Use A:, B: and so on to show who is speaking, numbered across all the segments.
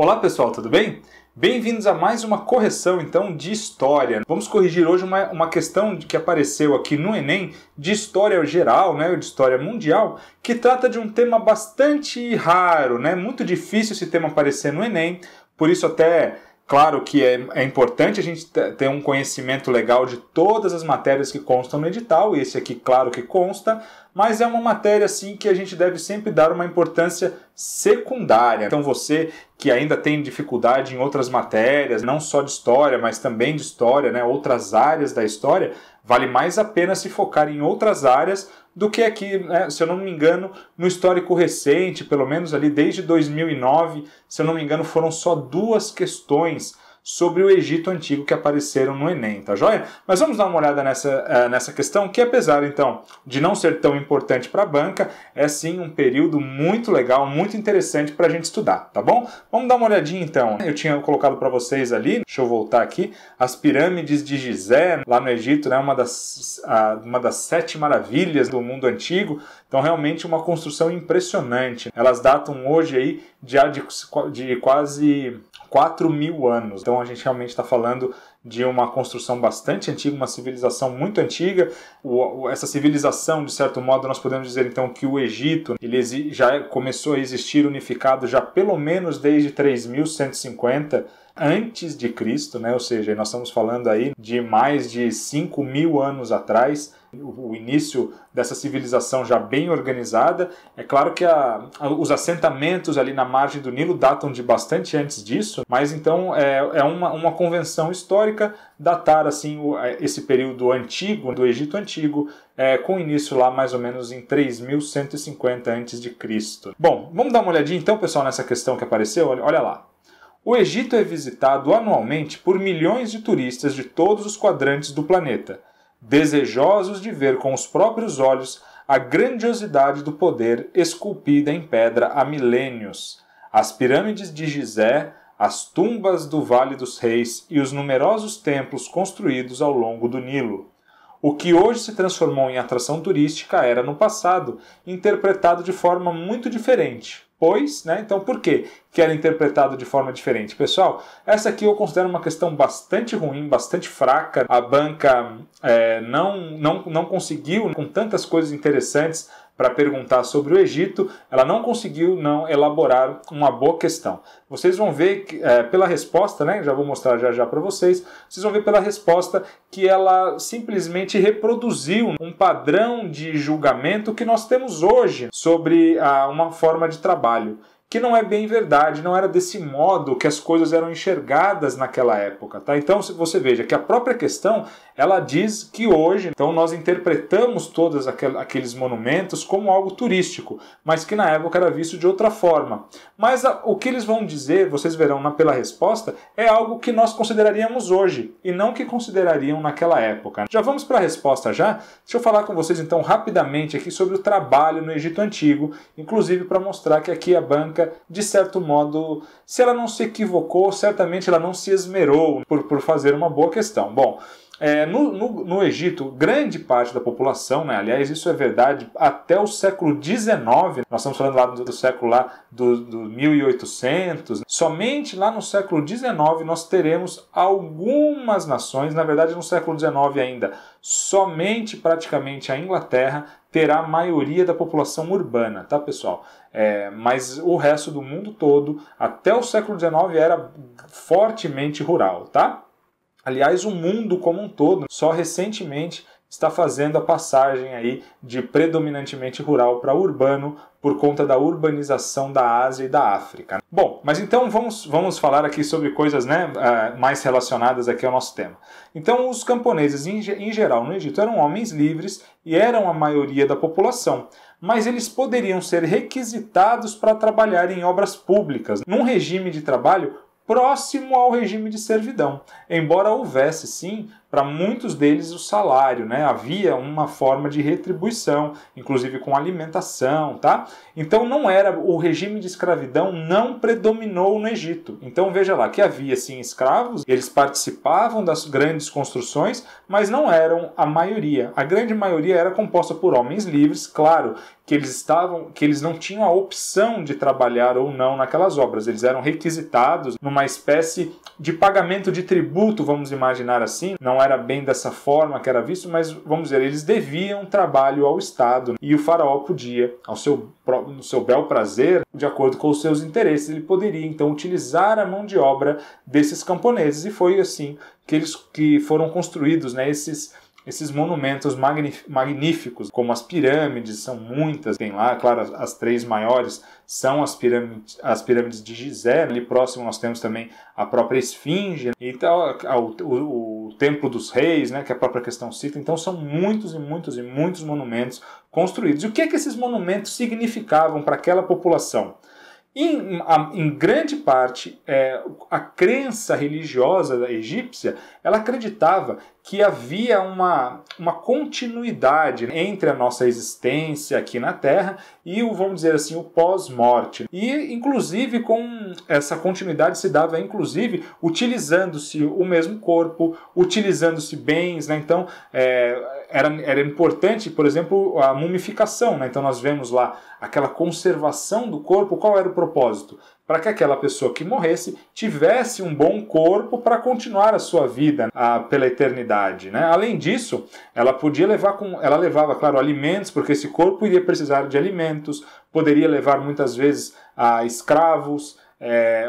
A: Olá pessoal, tudo bem? Bem-vindos a mais uma correção então de história. Vamos corrigir hoje uma questão que apareceu aqui no Enem de história geral, de história mundial, que trata de um tema bastante raro, muito difícil esse tema aparecer no Enem, por isso até claro que é importante a gente ter um conhecimento legal de todas as matérias que constam no edital, e esse aqui claro que consta, mas é uma matéria assim que a gente deve sempre dar uma importância secundária. Então você que ainda tem dificuldade em outras matérias, não só de história, mas também de história, outras áreas da história, vale mais a pena se focar em outras áreas do que aqui, se eu não me engano, no histórico recente, pelo menos ali desde 2009, se eu não me engano, foram só 2 questões sobre o Egito Antigo que apareceram no Enem, tá joia? Mas vamos dar uma olhada nessa questão, que apesar, então, de não ser tão importante para a banca, é sim um período muito legal, muito interessante para a gente estudar, tá bom? Vamos dar uma olhadinha, então. Eu tinha colocado para vocês ali, deixa eu voltar aqui, as pirâmides de Gizé, lá no Egito, uma das 7 maravilhas do mundo antigo, então realmente uma construção impressionante. Elas datam hoje aí de quase 4.000 anos. Então a gente realmente está falando de uma construção bastante antiga, uma civilização muito antiga. Essa civilização, de certo modo, nós podemos dizer então que o Egito ele já começou a existir unificado já pelo menos desde 3.150 antes de Cristo, ou seja, nós estamos falando aí de mais de 5.000 anos atrás, o início dessa civilização já bem organizada. É claro que os assentamentos ali na margem do Nilo datam de bastante antes disso, mas então é uma convenção histórica datar assim esse período antigo, do Egito Antigo, com início lá mais ou menos em 3.150 a.C. Bom, vamos dar uma olhadinha então, pessoal, nessa questão que apareceu. Olha lá. O Egito é visitado anualmente por milhões de turistas de todos os quadrantes do planeta, desejosos de ver com os próprios olhos a grandiosidade do poder esculpida em pedra há milênios. As pirâmides de Gizé, as tumbas do Vale dos Reis e os numerosos templos construídos ao longo do Nilo. O que hoje se transformou em atração turística era, no passado, interpretado de forma muito diferente. Pois, então por quê que era interpretado de forma diferente? Pessoal, essa aqui eu considero uma questão bastante ruim, bastante fraca. A banca não conseguiu, com tantas coisas interessantes para perguntar sobre o Egito, ela não conseguiu elaborar uma boa questão. Vocês vão ver que, pela resposta, já vou mostrar já para vocês vão ver pela resposta que ela simplesmente reproduziu um padrão de julgamento que nós temos hoje sobre uma forma de trabalho, que não é bem verdade, não era desse modo que as coisas eram enxergadas naquela época, tá? Então você veja que a própria questão, ela diz que hoje, então nós interpretamos todos aqueles monumentos como algo turístico, mas que na época era visto de outra forma. Mas o que eles vão dizer, vocês verão pela resposta, é algo que nós consideraríamos hoje, e não que considerariam naquela época. Já vamos para a resposta já? Deixa eu falar com vocês então rapidamente aqui sobre o trabalho no Egito Antigo, inclusive para mostrar que aqui a banca, de certo modo, se ela não se equivocou, certamente ela não se esmerou por fazer uma boa questão. Bom, no Egito, grande parte da população, aliás, isso é verdade até o século XIX, nós estamos falando lá do século do 1800, somente lá no século XIX nós teremos algumas nações, na verdade no século XIX ainda, somente praticamente a Inglaterra terá a maioria da população urbana, tá pessoal? Mas o resto do mundo todo, até o século XIX, era fortemente rural, tá? Aliás, o mundo como um todo, só recentemente está fazendo a passagem aí de predominantemente rural para urbano por conta da urbanização da Ásia e da África. Bom, mas então vamos falar aqui sobre coisas mais relacionadas aqui ao nosso tema. Então os camponeses em geral no Egito eram homens livres e eram a maioria da população, mas eles poderiam ser requisitados para trabalhar em obras públicas, num regime de trabalho próximo ao regime de servidão, embora houvesse, sim, para muitos deles o salário, né? Havia uma forma de retribuição, inclusive com alimentação, tá? Então não era, o regime de escravidão não predominou no Egito. Então veja lá que havia sim escravos, eles participavam das grandes construções, mas não eram a maioria. A grande maioria era composta por homens livres, claro, que eles não tinham a opção de trabalhar ou não naquelas obras. Eles eram requisitados numa espécie de pagamento de tributo, vamos imaginar assim. Não era bem dessa forma que era visto, mas vamos dizer, eles deviam trabalho ao Estado. E o faraó podia, no seu bel prazer, de acordo com os seus interesses, ele poderia então utilizar a mão de obra desses camponeses. E foi assim que foram construídos, né, esses monumentos magníficos, como as pirâmides, são muitas, tem lá, claro, as três maiores são as pirâmides de Gizé, ali próximo nós temos também a própria Esfinge, e o Templo dos Reis, né, que a própria questão cita. Então são muitos e muitos e muitos monumentos construídos. E o que esses monumentos significavam para aquela população? Em grande parte, a crença religiosa egípcia, ela acreditava que havia uma continuidade entre a nossa existência aqui na Terra e vamos dizer assim, o pós-morte. E, inclusive, com essa continuidade se dava, inclusive, utilizando-se o mesmo corpo, utilizando-se bens, né? Então, era importante, por exemplo, a mumificação, né? Então, nós vemos lá aquela conservação do corpo. Qual era o propósito? Para que aquela pessoa que morresse tivesse um bom corpo para continuar a sua vida pela eternidade, né? Além disso, ela levava, claro, alimentos, porque esse corpo iria precisar de alimentos, poderia levar muitas vezes a escravos,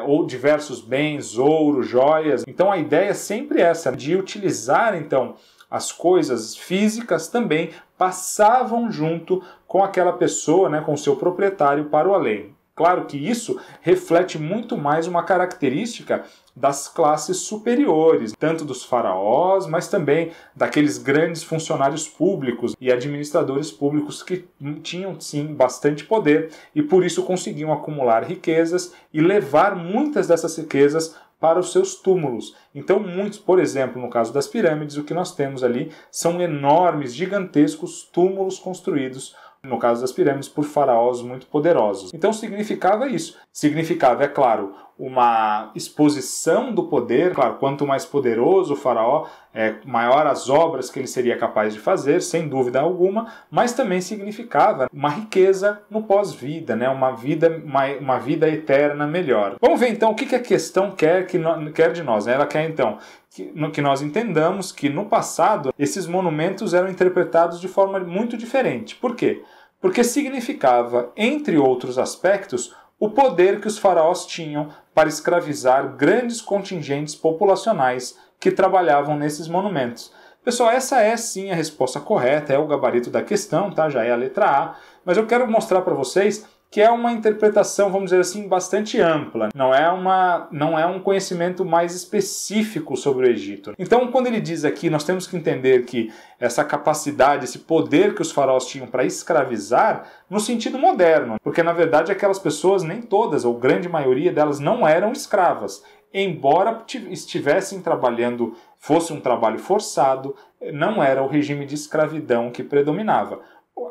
A: ou diversos bens, ouro, joias. Então a ideia é sempre essa, de utilizar então as coisas físicas também passavam junto com aquela pessoa, né, com o seu proprietário para o além. Claro que isso reflete muito mais uma característica das classes superiores, tanto dos faraós, mas também daqueles grandes funcionários públicos e administradores públicos que tinham, sim, bastante poder e por isso conseguiam acumular riquezas e levar muitas dessas riquezas para os seus túmulos. Então muitos, por exemplo, no caso das pirâmides, o que nós temos ali são enormes, gigantescos túmulos construídos, no caso das pirâmides, por faraós muito poderosos. Então significava isso. Significava, é claro, uma exposição do poder. Claro, quanto mais poderoso o faraó, maior as obras que ele seria capaz de fazer, sem dúvida alguma, mas também significava uma riqueza no pós-vida, né? uma vida eterna melhor. Vamos ver então o que a questão quer de nós, né? Ela quer então que nós entendamos que no passado esses monumentos eram interpretados de forma muito diferente. Por quê? Porque significava, entre outros aspectos, o poder que os faraós tinham para escravizar grandes contingentes populacionais que trabalhavam nesses monumentos. Pessoal, essa é sim a resposta correta, é o gabarito da questão, tá? Já é a letra A, mas eu quero mostrar para vocês que é uma interpretação, vamos dizer assim, bastante ampla. Não é um conhecimento mais específico sobre o Egito. Então, quando ele diz aqui, nós temos que entender que essa capacidade, esse poder que os faraós tinham para escravizar, no sentido moderno, porque na verdade aquelas pessoas, nem todas, ou grande maioria delas, não eram escravas. Embora estivessem trabalhando, fosse um trabalho forçado, não era o regime de escravidão que predominava.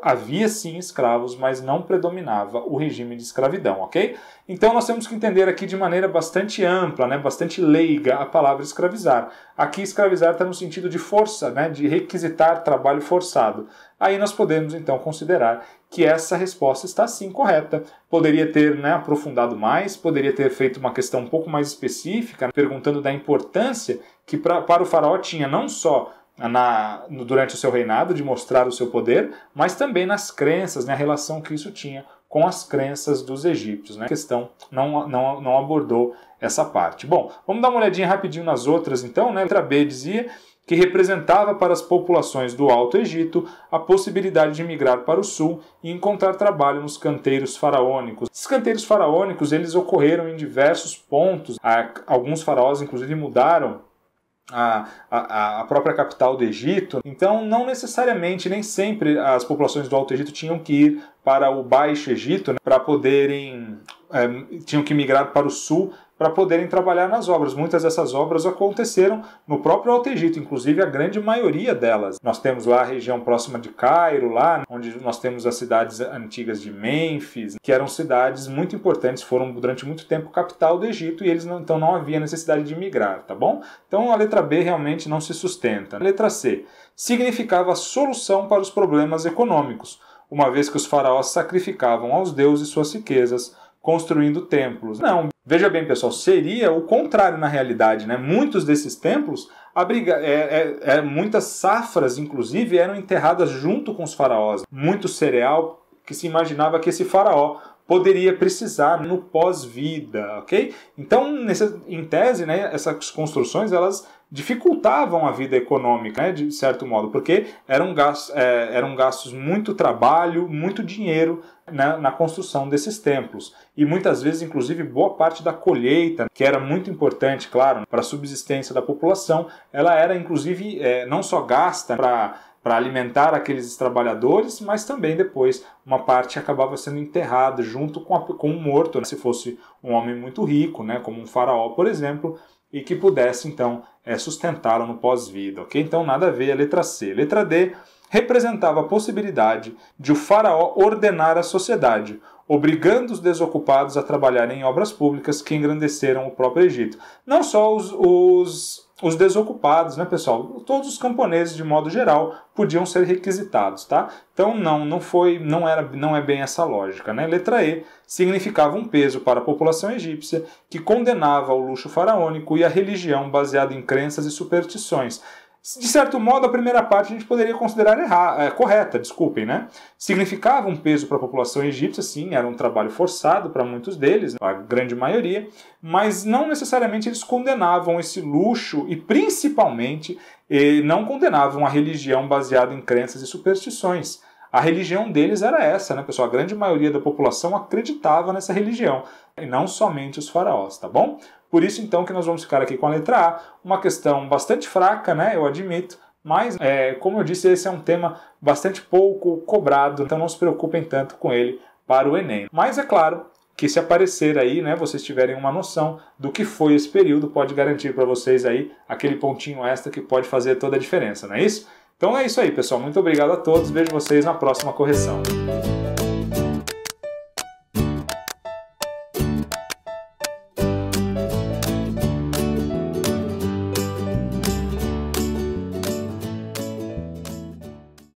A: Havia sim escravos, mas não predominava o regime de escravidão, ok? Então nós temos que entender aqui de maneira bastante ampla, né, bastante leiga, a palavra escravizar. Aqui escravizar está no sentido de força, né, de requisitar trabalho forçado. Aí nós podemos então considerar que essa resposta está sim correta. Poderia ter, né, aprofundado mais, poderia ter feito uma questão um pouco mais específica, perguntando da importância que para o faraó tinha não só durante o seu reinado, de mostrar o seu poder, mas também nas crenças, né, a relação que isso tinha com as crenças dos egípcios, né? A questão não abordou essa parte. Bom, vamos dar uma olhadinha rapidinho nas outras então, né? A letra B dizia que representava para as populações do Alto Egito a possibilidade de migrar para o sul e encontrar trabalho nos canteiros faraônicos. Esses canteiros faraônicos, eles ocorreram em diversos pontos. Alguns faraós, inclusive, mudaram a própria capital do Egito. Então, não necessariamente, nem sempre as populações do Alto Egito tinham que ir para o Baixo Egito, né, para poderem tinham que migrar para o sul para poderem trabalhar nas obras. Muitas dessas obras aconteceram no próprio Alto Egito, inclusive a grande maioria delas. Nós temos lá a região próxima de Cairo, lá onde nós temos as cidades antigas de Mênfis, que eram cidades muito importantes, foram durante muito tempo capital do Egito, e eles então não havia necessidade de migrar, tá bom? Então a letra B realmente não se sustenta. A letra C significava a solução para os problemas econômicos, uma vez que os faraós sacrificavam aos deuses suas riquezas, construindo templos. Não, veja bem, pessoal, seria o contrário na realidade, né? Muitos desses templos, muitas safras, inclusive, eram enterradas junto com os faraós. Muito cereal que se imaginava que esse faraó poderia precisar no pós-vida, ok? Então, em tese, né, essas construções, elas dificultavam a vida econômica, né, de certo modo, porque eram gastos muito trabalho, muito dinheiro, né, na construção desses templos. E muitas vezes, inclusive, boa parte da colheita, que era muito importante, claro, para a subsistência da população, ela era, inclusive, não só gasta para alimentar aqueles trabalhadores, mas também depois uma parte acabava sendo enterrada junto com o morto, né? Se fosse um homem muito rico, né? Como um faraó, por exemplo, e que pudesse então sustentá-lo no pós-vida. Okay? Então nada a ver a letra C. Letra D representava a possibilidade de o faraó ordenar a sociedade, obrigando os desocupados a trabalhar em obras públicas que engrandeceram o próprio Egito. Não só os desocupados, né, pessoal? Todos os camponeses, de modo geral, podiam ser requisitados, tá? Então não é bem essa lógica, né? Letra E significava um peso para a população egípcia que condenava o luxo faraônico e a religião baseada em crenças e superstições. De certo modo, a primeira parte a gente poderia considerar correta, desculpem, né? Significava um peso para a população egípcia, sim, era um trabalho forçado para muitos deles, a grande maioria, mas não necessariamente eles condenavam esse luxo e, principalmente, não condenavam a religião baseada em crenças e superstições. A religião deles era essa, né, pessoal? A grande maioria da população acreditava nessa religião, e não somente os faraós, tá bom? Por isso, então, que nós vamos ficar aqui com a letra A, uma questão bastante fraca, né, eu admito, mas, como eu disse, esse é um tema bastante pouco cobrado, então não se preocupem tanto com ele para o Enem. Mas é claro que se aparecer aí, né, vocês tiverem uma noção do que foi esse período, pode garantir para vocês aí aquele pontinho extra que pode fazer toda a diferença, não é isso? Então é isso aí, pessoal. Muito obrigado a todos. Vejo vocês na próxima correção.